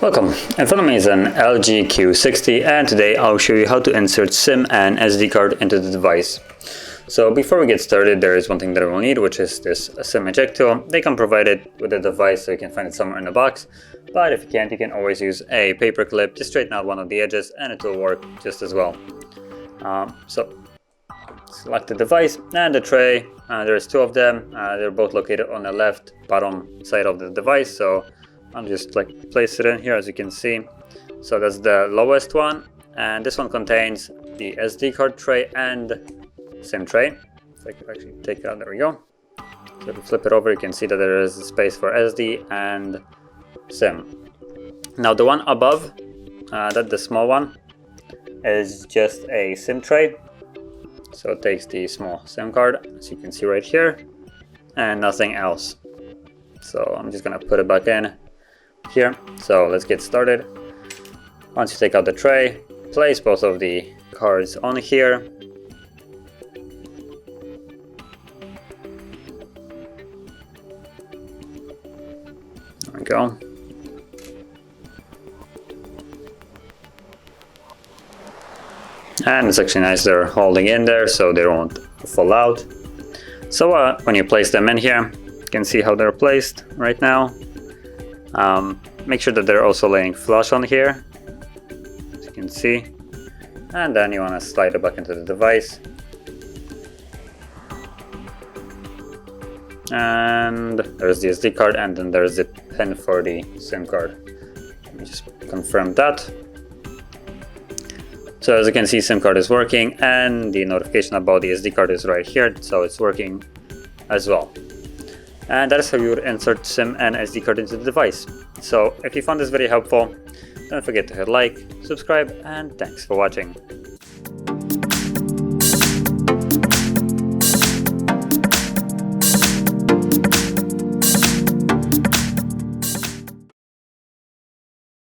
Welcome, in front of me is an LG Q60 and today I'll show you how to insert SIM and SD card into the device. So before we get started, there is one thing that I will need, which is this SIM eject tool. They can provide it with the device so you can find it somewhere in the box, but if you can't, you can always use a paper clip to straighten out one of the edges and it will work just as well. So select the device and the tray. There's two of them. They're both located on the left bottom side of the device, so I'll just place it in here, as you can see. So that's the lowest one, and this one contains the SD card tray and SIM tray. So I can actually take it out. There we go. So if you flip it over, you can see that there is space for SD and SIM. Now the one above, the small one, is just a SIM tray. So it takes the small SIM card, as you can see right here, and nothing else. So I'm just gonna put it back in here. So let's get started. Once you take out the tray, place both of the cards on here. There we go. And it's actually nice they're holding in there so they won't fall out. So when you place them in here, you can see how they're placed right now. Make sure that they're also laying flush on here, as you can see. And then you want to slide it back into the device. And there's the SD card, and then there's the pin for the SIM card. Let me just confirm that. So as you can see, SIM card is working and the notification about the SD card is right here, so it's working as well. And that is how you would insert SIM and SD card into the device. So if you found this video helpful, don't forget to hit like, subscribe, and thanks for watching.